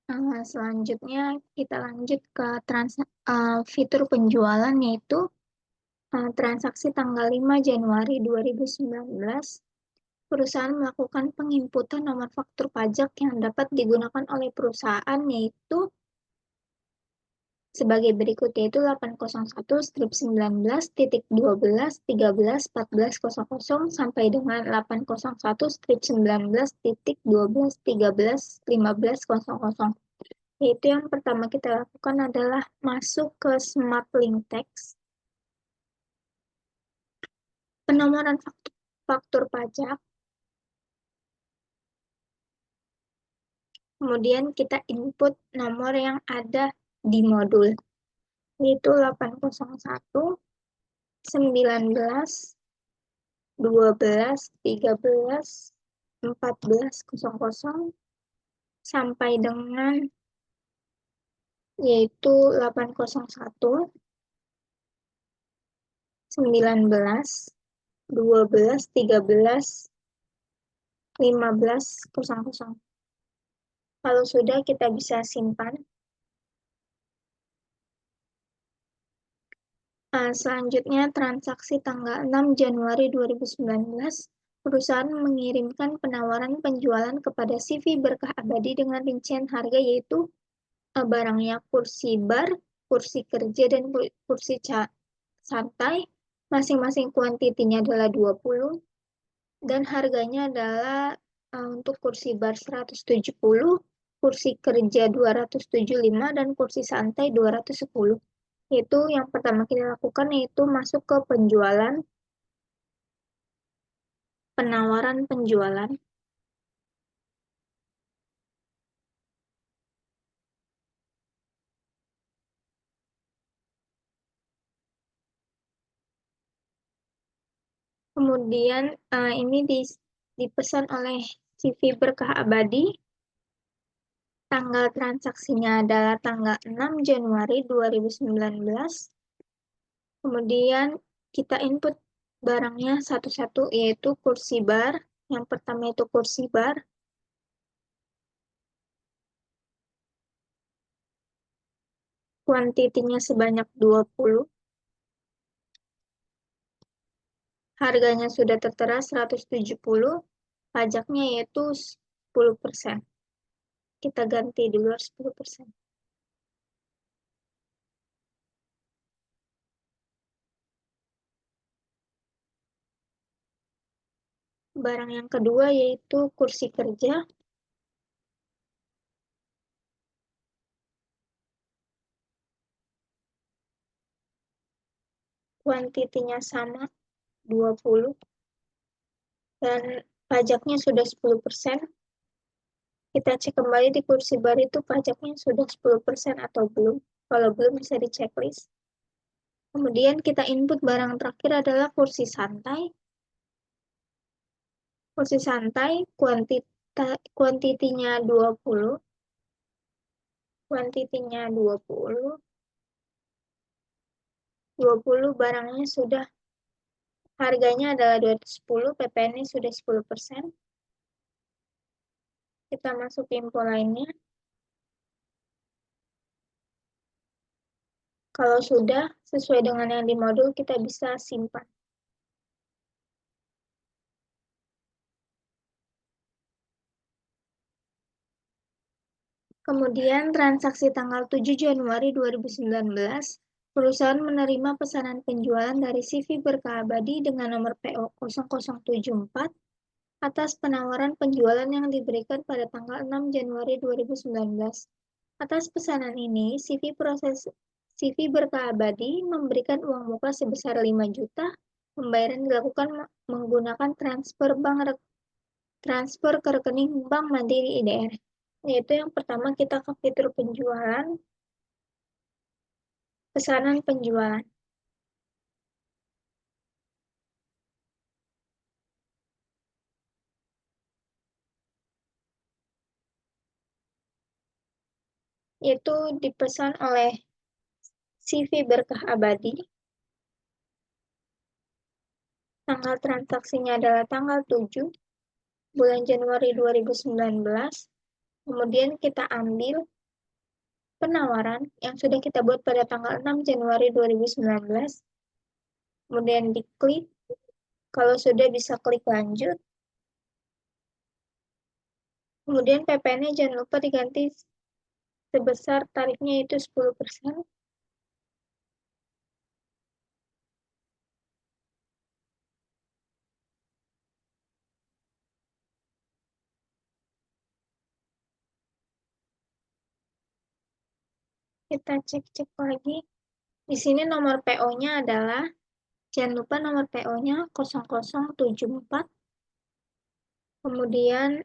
Selanjutnya kita lanjut ke fitur penjualan, yaitu transaksi tanggal 5 Januari 2019. Perusahaan melakukan penginputan nomor faktur pajak yang dapat digunakan oleh perusahaan, yaitu sebagai berikut, yaitu 801-19.12.13.14.00 sampai dengan 801-19.12.13.15.00. Yaitu yang pertama kita lakukan adalah masuk ke Smart Link Text, penomoran faktur pajak, kemudian kita input nomor yang ada di modul, yaitu 801-19, 12, 13, 14, 00 sampai dengan yaitu 801-19, 12, 13, 15, 00. Kalau sudah, kita bisa simpan. Selanjutnya, transaksi tanggal 6 Januari 2019, perusahaan mengirimkan penawaran penjualan kepada CV Berkah Abadi dengan rincian harga, yaitu barangnya kursi bar, kursi kerja, dan kursi santai. Masing-masing kuantitinya adalah 20, dan harganya adalah untuk kursi bar 170, kursi kerja 275, dan kursi santai 210. Itu yang pertama kita lakukan, yaitu masuk ke penawaran penjualan. Kemudian ini dipesan oleh CV Berkah Abadi. Tanggal transaksinya adalah tanggal 6 Januari 2019. Kemudian kita input barangnya satu-satu, yaitu kursi bar. Yang pertama itu kursi bar. Kuantitinya sebanyak 20. Harganya sudah tertera 170. Pajaknya yaitu 10%. Kita ganti di luar 10%. Barang yang kedua yaitu kursi kerja. Kuantitinya sama, 20. Dan pajaknya sudah 10%. Kita cek kembali di kursi bar itu pajaknya sudah 10% atau belum. Kalau belum, bisa di checklist. Kemudian kita input barang terakhir adalah kursi santai. Kursi santai kuantitinya 20. Kuantitinya 20. 20 barangnya sudah, harganya adalah 210, PPN-nya sudah 10%. Kita masuk info lainnya. Kalau sudah sesuai dengan yang di modul, kita bisa simpan. Kemudian transaksi tanggal 7 Januari 2019, perusahaan menerima pesanan penjualan dari CV Berkah Abadi dengan nomor PO 0074 atas penawaran penjualan yang diberikan pada tanggal 6 Januari 2019. Atas pesanan ini, CV Berkah Abadi memberikan uang muka sebesar 5 juta. Pembayaran dilakukan menggunakan transfer ke rekening Bank Mandiri IDR. Yaitu yang pertama, kita ke fitur penjualan, pesanan penjualan. Yaitu dipesan oleh CV Berkah Abadi. Tanggal transaksinya adalah tanggal 7 bulan Januari 2019. Kemudian kita ambil penawaran yang sudah kita buat pada tanggal 6 Januari 2019, kemudian diklik. Kalau sudah bisa klik lanjut, kemudian PPN-nya jangan lupa diganti sebesar tarifnya itu 10%. Kita cek-cek lagi. Di sini nomor PO-nya adalah, jangan lupa nomor PO-nya 0074. Kemudian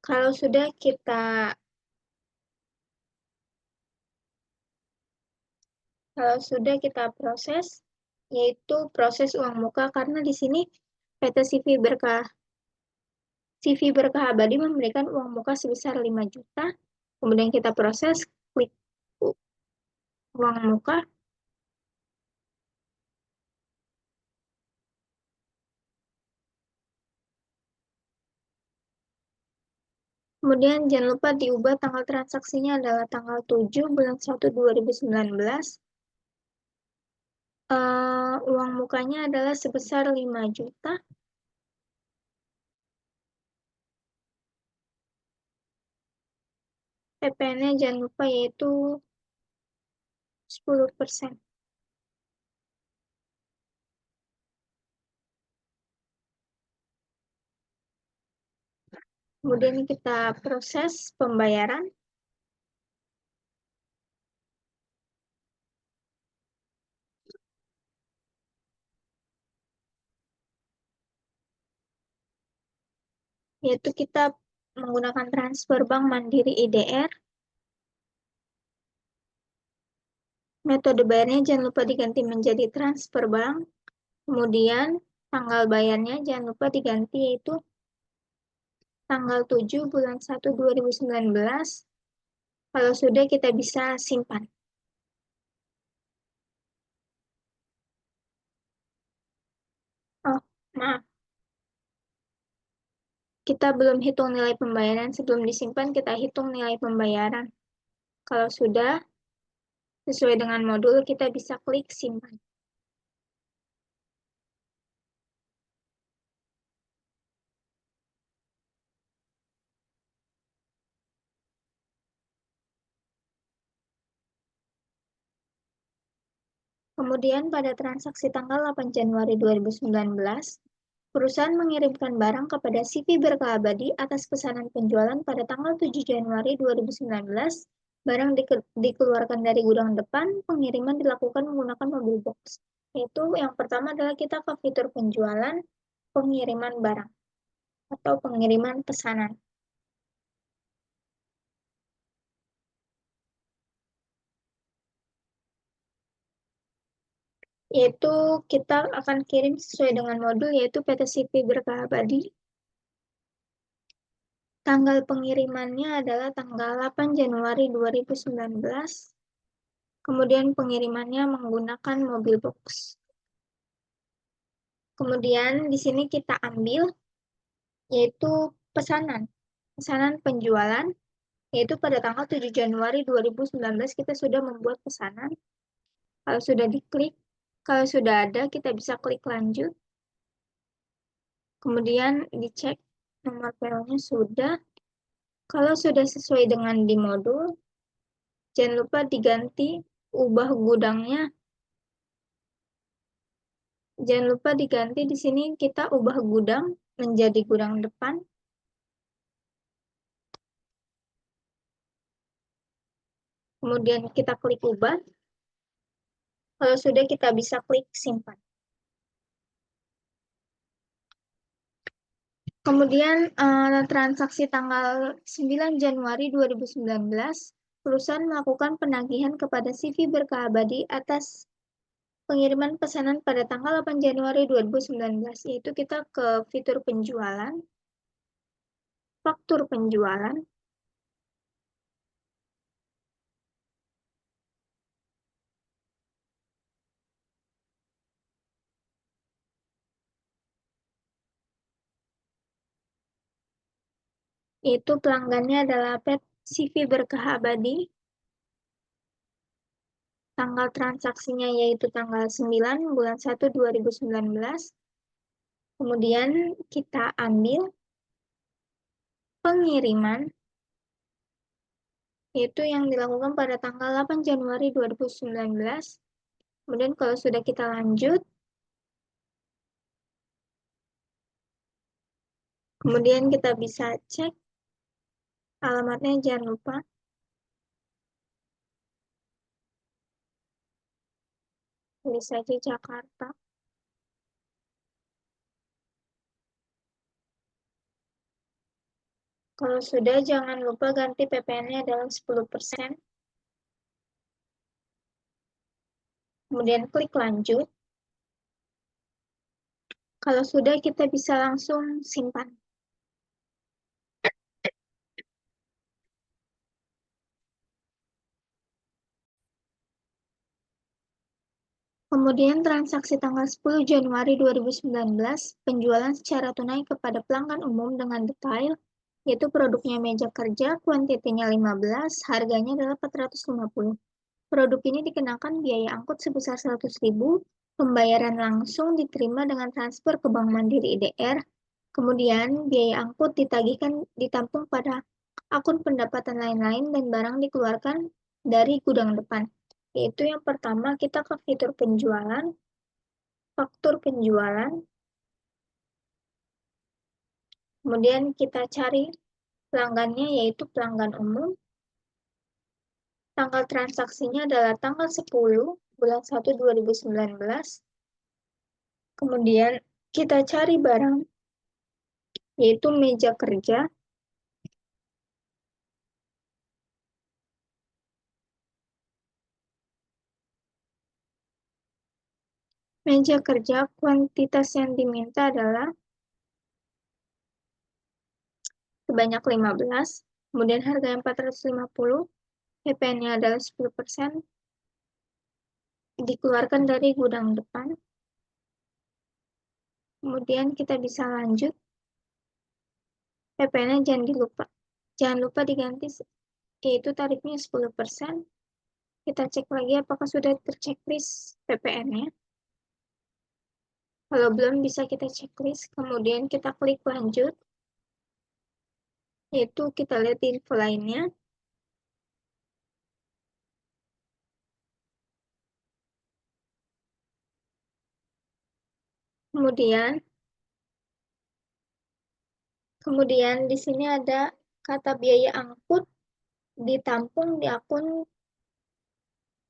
kalau sudah kita proses, yaitu proses uang muka, karena di sini PT CV Berkah Abadi memberikan uang muka sebesar 5 juta. Kemudian kita proses, klik uang muka. Kemudian jangan lupa diubah tanggal transaksinya adalah tanggal 7 bulan 1 2019. Uang mukanya adalah sebesar 5 juta. PPN-nya jangan lupa yaitu 10%. Kemudian kita proses pembayaran. Yaitu kita menggunakan transfer bank Mandiri IDR. Metode bayarnya jangan lupa diganti menjadi transfer bank. Kemudian tanggal bayarnya jangan lupa diganti yaitu tanggal 7 bulan 1 2019. Kalau sudah kita bisa simpan. Oh, maaf. Kita belum hitung nilai pembayaran. Sebelum disimpan, kita hitung nilai pembayaran. Kalau sudah sesuai dengan modul, kita bisa klik simpan. Kemudian pada transaksi tanggal 8 Januari 2019, perusahaan mengirimkan barang kepada CV Berkah Abadi atas pesanan penjualan pada tanggal 7 Januari 2019. Barang dikeluarkan dari gudang depan, pengiriman dilakukan menggunakan mobil box. Yaitu yang pertama adalah kita ke fitur penjualan, pengiriman barang, atau pengiriman pesanan. Yaitu kita akan kirim sesuai dengan modul, yaitu PT CV Berkah Abadi. Tanggal pengirimannya adalah tanggal 8 Januari 2019. Kemudian pengirimannya menggunakan mobil box. Kemudian di sini kita ambil yaitu pesanan. Pesanan penjualan yaitu pada tanggal 7 Januari 2019 kita sudah membuat pesanan. Kalau sudah diklik, kalau sudah ada kita bisa klik lanjut. Kemudian dicek nomor PO-nya sudah. Kalau sudah sesuai dengan di modul, jangan lupa diganti, ubah gudangnya. Jangan lupa diganti di sini kita ubah gudang menjadi gudang depan. Kemudian kita klik ubah. Kalau sudah kita bisa klik simpan. Kemudian transaksi tanggal 9 Januari 2019, perusahaan melakukan penagihan kepada CV Berkah Abadi atas pengiriman pesanan pada tanggal 8 Januari 2019, yaitu kita ke fitur penjualan, faktur penjualan. yaitu pelanggannya adalah PT CV Berkah Abadi, tanggal transaksinya yaitu tanggal 9 bulan 1 2019. Kemudian kita ambil pengiriman, yaitu yang dilakukan pada tanggal 8 Januari 2019. Kemudian kalau sudah kita lanjut, kemudian kita bisa cek alamatnya, jangan lupa. Tulis saja Jakarta. Kalau sudah, jangan lupa ganti PPN-nya adalah 10%. Kemudian klik lanjut. Kalau sudah, kita bisa langsung simpan. Kemudian transaksi tanggal 10 Januari 2019, penjualan secara tunai kepada pelanggan umum dengan detail, yaitu produknya meja kerja, kuantitinya 15, harganya adalah 450. Produk ini dikenakan biaya angkut sebesar 100.000, pembayaran langsung diterima dengan transfer ke Bank Mandiri IDR, kemudian biaya angkut ditampung pada akun pendapatan lain-lain dan barang dikeluarkan dari gudang depan. Yaitu yang pertama, kita ke fitur penjualan, faktur penjualan, kemudian kita cari pelanggannya yaitu pelanggan umum, tanggal transaksinya adalah tanggal 10 bulan 1 2019, kemudian kita cari barang yaitu meja kerja, kuantitas yang diminta adalah sebanyak 15, kemudian harga 450, PPN-nya adalah 10%, dikeluarkan dari gudang depan. Kemudian kita bisa lanjut, PPN-nya jangan lupa diganti, yaitu tarifnya 10%. Kita cek lagi apakah sudah terchecklist PPN-nya. Kalau belum, bisa kita checklist, kemudian kita klik lanjut, yaitu kita lihat info lainnya. Kemudian di sini ada kata biaya angkut ditampung di akun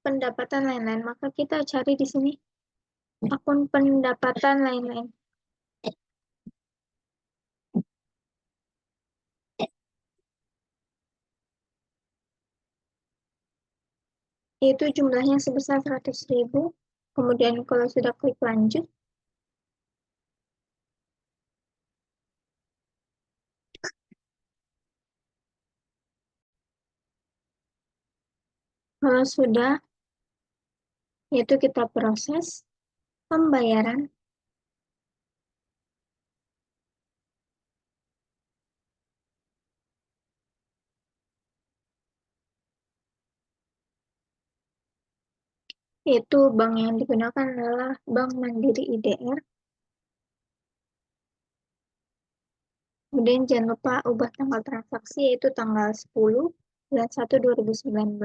pendapatan lain-lain. Maka kita cari di sini akun pendapatan lain-lain. Itu jumlahnya sebesar 100.000. Kemudian kalau sudah klik lanjut, kalau sudah, yaitu kita proses pembayaran. Yaitu bank yang digunakan adalah Bank Mandiri IDR. Kemudian jangan lupa ubah tanggal transaksi, yaitu tanggal 10 bulan 1 2019.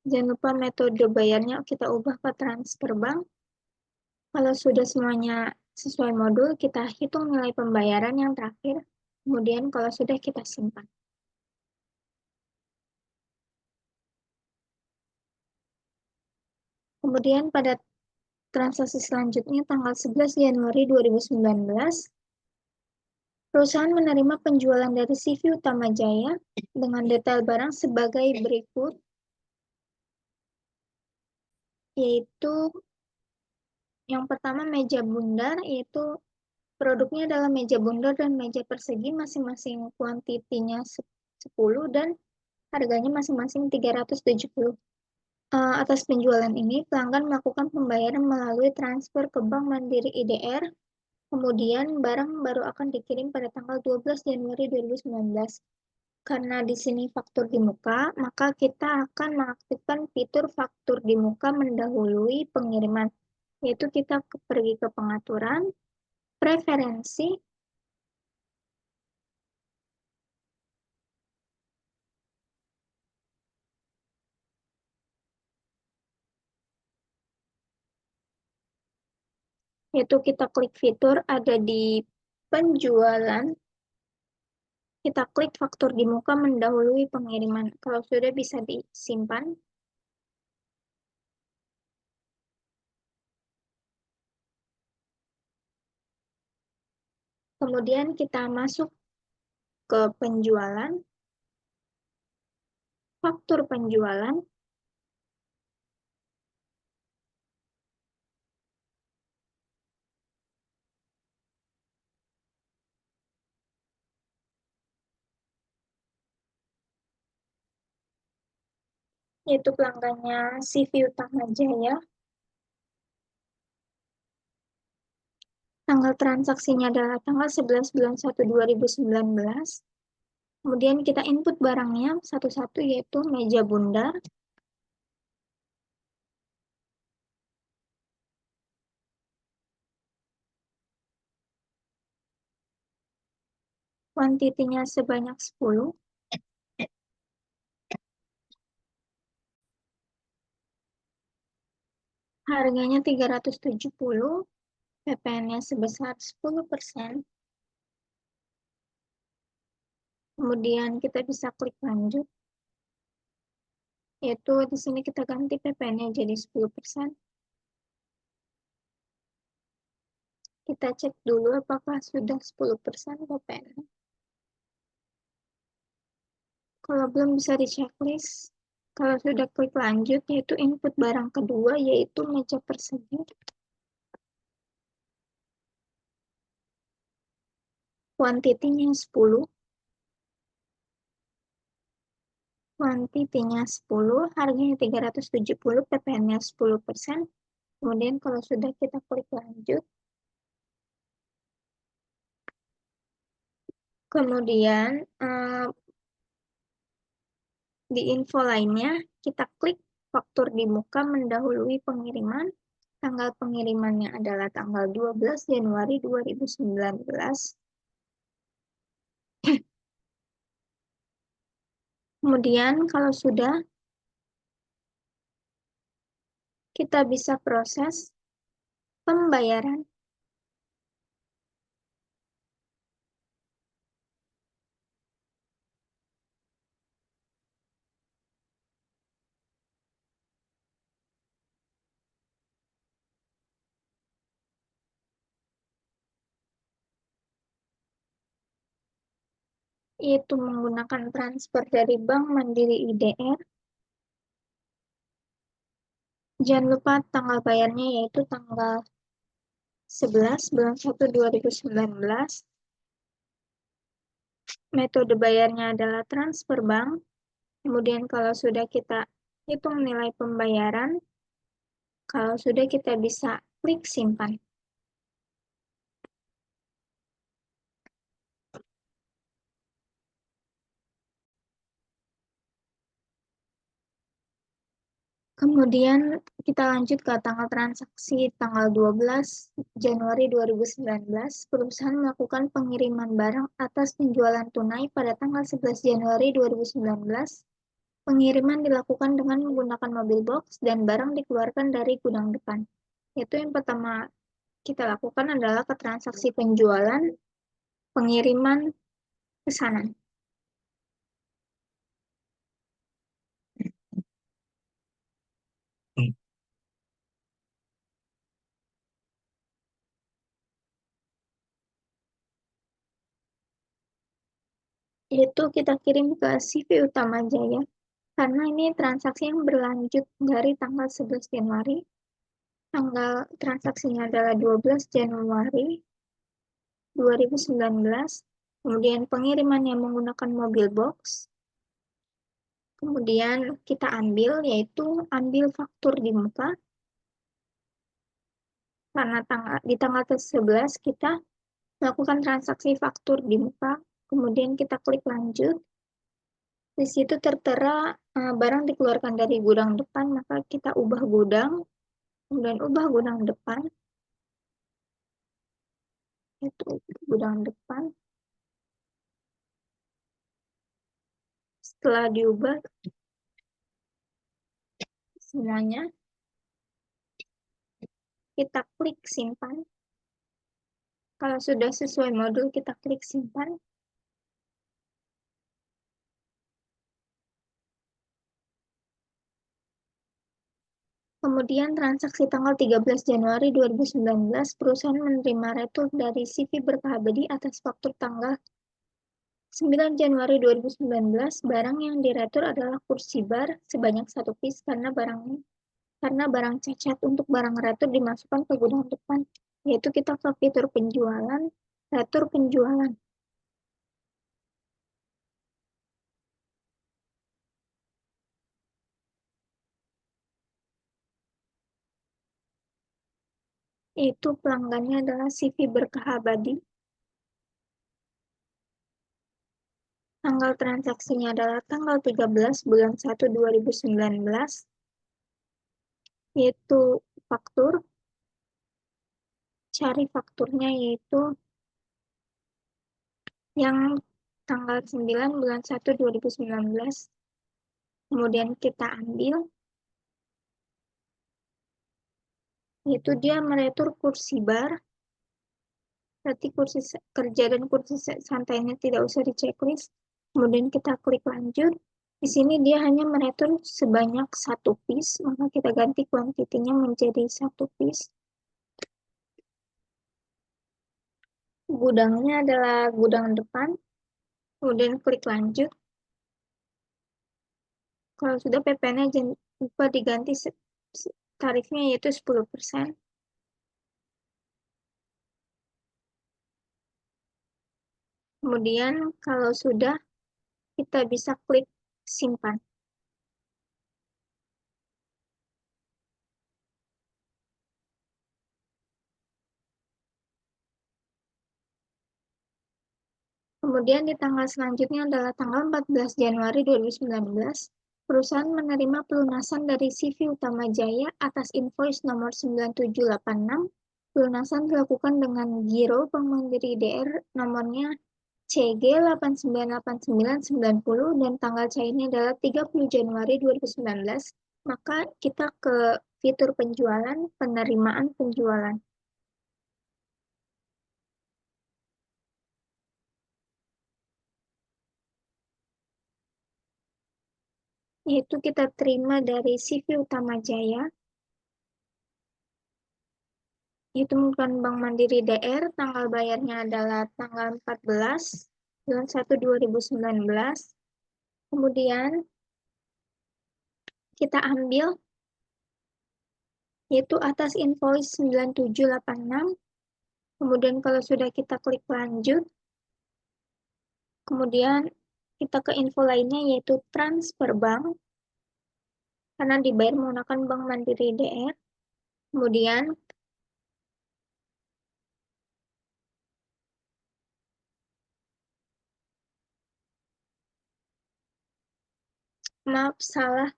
Jangan lupa metode bayarnya kita ubah ke transfer bank. Kalau sudah semuanya sesuai modul, kita hitung nilai pembayaran yang terakhir. Kemudian kalau sudah, kita simpan. Kemudian pada transaksi selanjutnya tanggal 11 Januari 2019, perusahaan menerima penjualan dari CV Utama Jaya dengan detail barang sebagai berikut, yaitu yang pertama meja bundar, yaitu produknya adalah meja bundar dan meja persegi, masing-masing kuantitinya 10 dan harganya masing-masing 370. Atas penjualan ini, pelanggan melakukan pembayaran melalui transfer ke Bank Mandiri IDR Kemudian barang baru akan dikirim pada tanggal 12 Januari 2019. Karena di sini faktur di muka, maka kita akan mengaktifkan fitur faktur di muka mendahului pengiriman, yaitu kita pergi ke pengaturan, preferensi, yaitu kita klik fitur ada di penjualan, kita klik faktur di muka mendahului pengiriman. Kalau sudah bisa disimpan, kemudian kita masuk ke penjualan, faktur penjualan, yaitu pelanggannya CV Utama Jaya. Tanggal transaksinya adalah tanggal 11 bulan 1 2019. Kemudian kita input barangnya satu-satu yaitu meja bundar. Kuantitinya sebanyak 10. Harganya 370, PPN-nya sebesar 10%. Kemudian kita bisa klik lanjut. Yaitu di sini kita ganti PPN-nya jadi 10%. Kita cek dulu apakah sudah 10% PPN. Kalau belum bisa di checklist. Kalau sudah klik lanjut, yaitu input barang kedua, yaitu meja persegi. Kuantitinya 10. Kuantitinya 10, harganya 370, PPN-nya 10%. Kemudian kalau sudah kita klik lanjut, kemudian di info lainnya, kita klik faktur di muka mendahului pengiriman. Tanggal pengirimannya adalah tanggal 12 Januari 2019. Kemudian kalau sudah, kita bisa proses pembayaran. Yaitu menggunakan transfer dari Bank Mandiri IDR. Jangan lupa tanggal bayarnya yaitu tanggal 11 bulan 1 2019. Metode bayarnya adalah transfer bank. Kemudian kalau sudah kita hitung nilai pembayaran, kalau sudah kita bisa klik simpan. Kemudian kita lanjut ke tanggal transaksi tanggal 12 Januari 2019. Perusahaan melakukan pengiriman barang atas penjualan tunai pada tanggal 11 Januari 2019. Pengiriman dilakukan dengan menggunakan mobil box dan barang dikeluarkan dari gudang depan. Yaitu yang pertama kita lakukan adalah ke transaksi penjualan, pengiriman, pesanan. Yaitu kita kirim ke CV Utama Jaya. Karena ini transaksi yang berlanjut dari tanggal 11 Januari. Tanggal transaksinya adalah 12 Januari 2019. Kemudian pengiriman yang menggunakan mobil box. Kemudian kita ambil, yaitu ambil faktur di muka. Karena di tanggal 11 kita melakukan transaksi faktur di muka, kemudian kita klik lanjut. Di situ tertera barang dikeluarkan dari gudang depan, maka kita ubah gudang, kemudian ubah gudang depan, itu gudang depan. Setelah diubah semuanya, kita klik simpan. Kalau sudah sesuai modul, kita klik simpan. Kemudian transaksi tanggal 13 Januari 2019, perusahaan menerima retur dari CV Berkah Abadi atas faktur tanggal 9 Januari 2019, barang yang diretur adalah kursi bar sebanyak 1 piece karena barang cacat. Untuk barang retur dimasukkan ke gudang depan, yaitu kita ke fitur penjualan, retur penjualan. Yaitu pelanggannya adalah CV Berkah Abadi. Tanggal transaksinya adalah tanggal 13 bulan 1 2019, yaitu faktur. Cari fakturnya yaitu yang tanggal 9 bulan 1 2019. Kemudian kita ambil, yaitu dia meretur kursi bar. Berarti kursi kerja dan kursi santainya tidak usah di checklist. Kemudian kita klik lanjut. Di sini dia hanya meretur sebanyak 1 piece, maka kita ganti kuantitinya menjadi 1 piece. Gudangnya adalah gudang depan. Kemudian klik lanjut. Kalau sudah PPN-nya jangan lupa diganti tarifnya yaitu 10%. Kemudian kalau sudah, kita bisa klik simpan. Kemudian di tanggal selanjutnya adalah tanggal 14 Januari 2019, perusahaan menerima pelunasan dari CV Utama Jaya atas invoice nomor 9786. Pelunasan dilakukan dengan giro Bank Mandiri DR nomornya CG 898990 dan tanggal cairnya adalah 30 Januari 2019. Maka kita ke fitur penjualan, penerimaan penjualan. Yaitu kita terima dari CV Utama Jaya, itu bukan Bank Mandiri DR, tanggal bayarnya adalah tanggal 14 bulan 1 2019. Kemudian kita ambil, yaitu atas invoice 9786. Kemudian kalau sudah kita klik lanjut, kemudian kita ke info lainnya yaitu transfer bank, karena dibayar menggunakan Bank Mandiri DR. Kemudian maaf, salah.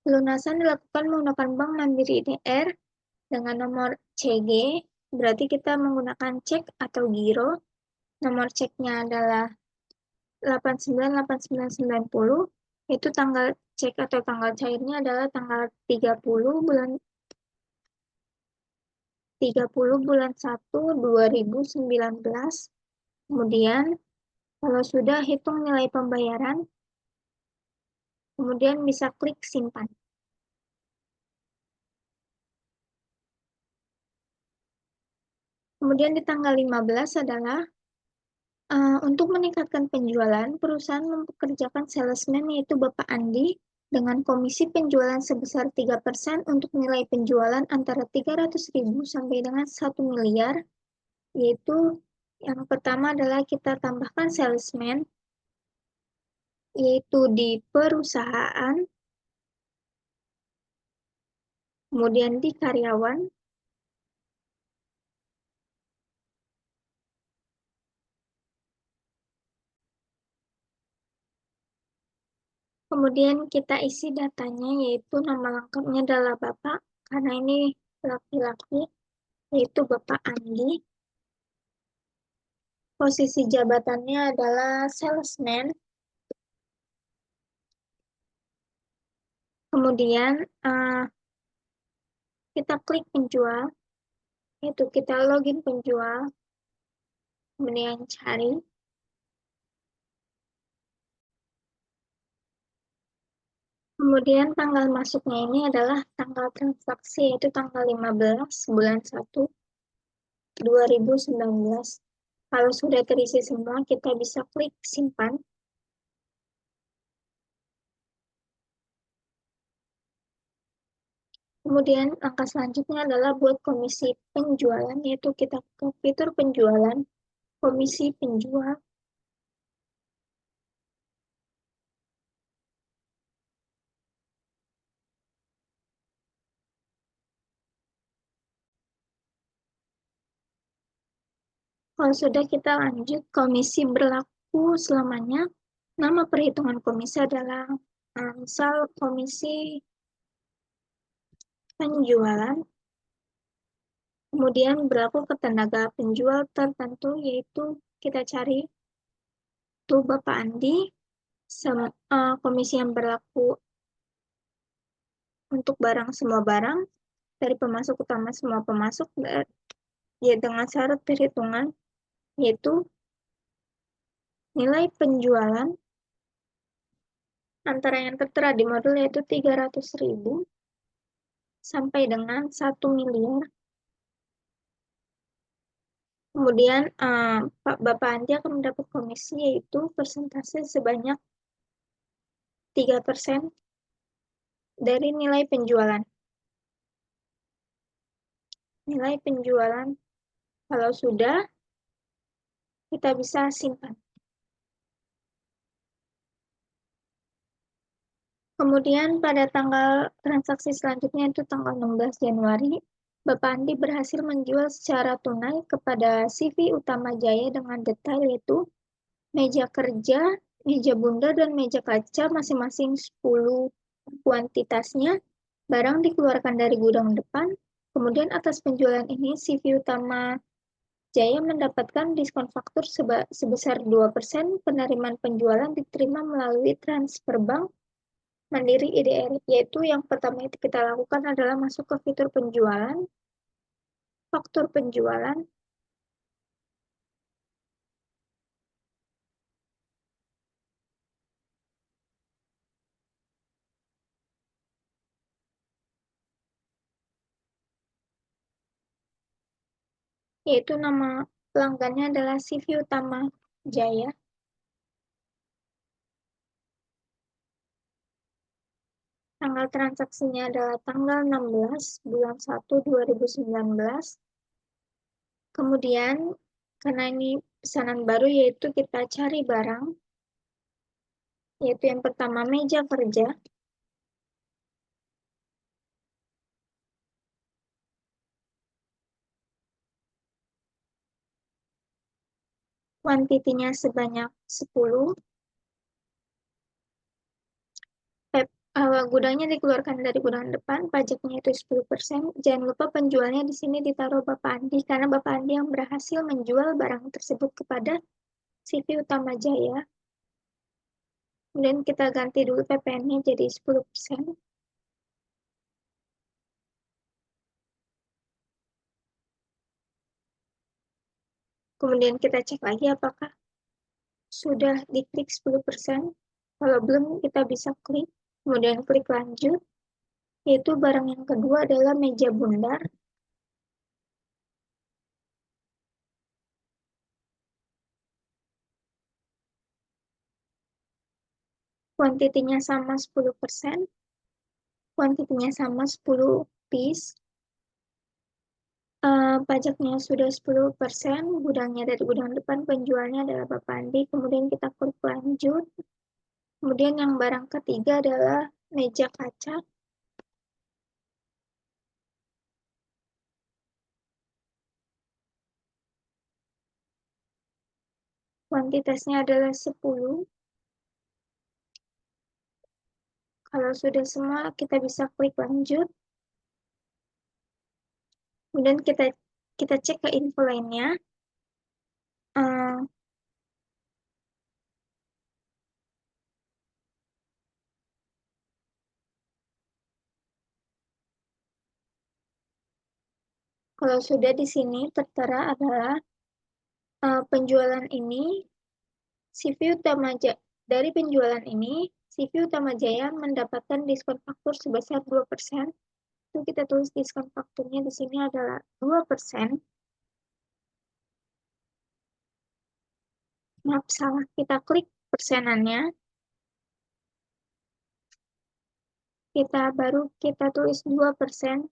Pelunasan dilakukan menggunakan Bank Mandiri DR dengan nomor CG, berarti kita menggunakan cek atau giro. Nomor ceknya adalah 898990, itu tanggal cek atau tanggal cairnya adalah tanggal 30 bulan 1 2019. Kemudian kalau sudah hitung nilai pembayaran, kemudian bisa klik simpan. Kemudian di tanggal 15 adalah untuk meningkatkan penjualan, perusahaan mempekerjakan salesman yaitu Bapak Andi dengan komisi penjualan sebesar 3% untuk nilai penjualan antara 300.000 sampai dengan 1 miliar, yaitu yang pertama adalah kita tambahkan salesman, yaitu di perusahaan, kemudian di karyawan, Kemudian kita isi datanya, yaitu nama lengkapnya adalah Bapak, karena ini laki-laki, yaitu Bapak Andi. Posisi jabatannya adalah salesman. Kemudian kita klik penjual, yaitu kita login penjual, kemudian cari. Kemudian tanggal masuknya ini adalah tanggal transaksi, yaitu tanggal 15 bulan 1 2019. Kalau sudah terisi semua, kita bisa klik simpan. Kemudian langkah selanjutnya adalah buat komisi penjualan, yaitu kita ke fitur penjualan, komisi penjual. Kalau sudah, kita lanjut komisi berlaku selamanya. Nama perhitungan komisi adalah misal komisi penjualan. Kemudian berlaku ke tenaga penjual tertentu, yaitu kita cari tuh Bapak Andi, komisi yang berlaku untuk barang semua barang, dari pemasok utama semua pemasok, ya dengan syarat perhitungan, yaitu nilai penjualan antara yang tertera di modul yaitu 300.000 sampai dengan 1 miliar. Kemudian Bapak Andi akan mendapat komisi, yaitu persentase sebanyak 3% dari nilai penjualan. Nilai penjualan, kalau sudah, kita bisa simpan. Kemudian pada tanggal transaksi selanjutnya, itu tanggal 16 Januari, Bapak Andi berhasil menjual secara tunai kepada CV Utama Jaya dengan detail, yaitu meja kerja, meja bundar, dan meja kaca masing-masing 10 kuantitasnya. Barang dikeluarkan dari gudang depan. Kemudian atas penjualan ini, CV Utama Jaya mendapatkan diskon faktur sebesar 2%. Penerimaan penjualan diterima melalui transfer bank Mandiri IDR, yaitu yang pertama itu kita lakukan adalah masuk ke fitur penjualan, faktur penjualan, yaitu nama pelanggannya adalah CV Utama Jaya. Tanggal transaksinya adalah tanggal 16 bulan 1 2019. Kemudian, karena ini pesanan baru, yaitu kita cari barang, yaitu yang pertama meja kerja. Kuantitinya sebanyak 10. Gudangnya dikeluarkan dari gudang depan, pajaknya itu 10%. Jangan lupa penjualnya di sini ditaruh Bapak Andi, karena Bapak Andi yang berhasil menjual barang tersebut kepada CV Utama Jaya. Kemudian kita ganti dulu PPN-nya jadi 10%. Kemudian kita cek lagi apakah sudah diklik 10%. Kalau belum, kita bisa klik. Kemudian klik lanjut. Yaitu barang yang kedua adalah meja bundar. Kuantitinya sama 10%. Kuantitinya sama 10 piece. Pajaknya sudah 10%, gudangnya dari gudang depan, penjualnya adalah Bapak Andi. Kemudian kita klik lanjut. Kemudian yang barang ketiga adalah meja kaca. Kuantitasnya adalah 10. Kalau sudah semua, kita bisa klik lanjut. Kemudian kita cek ke info lainnya. Eh, Kalau sudah di sini tertera adalah penjualan ini, CV Utama dari penjualan ini, CV Utama Jaya mendapatkan diskon faktur sebesar 2%. Itu kita tulis diskon fakturnya di sini adalah 2%. Maaf, salah. Kita klik persenannya. Kita tulis 2%,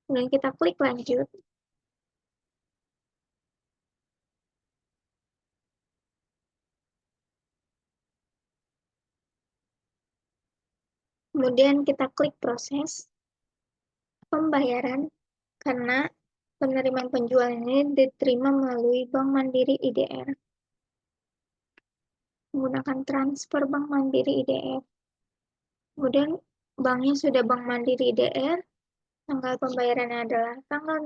kemudian kita klik lanjut. Kemudian kita klik proses pembayaran karena penerimaan penjualan ini diterima melalui Bank Mandiri IDR. Menggunakan transfer Bank Mandiri IDR. Kemudian banknya sudah Bank Mandiri IDR, tanggal pembayarannya adalah tanggal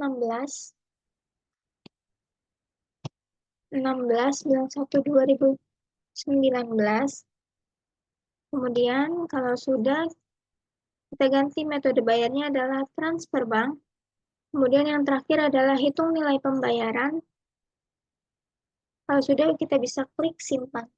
16/01/2019. Kemudian kalau sudah, kita ganti metode bayarnya adalah transfer bank. Kemudian yang terakhir adalah hitung nilai pembayaran. Kalau sudah, kita bisa klik simpan.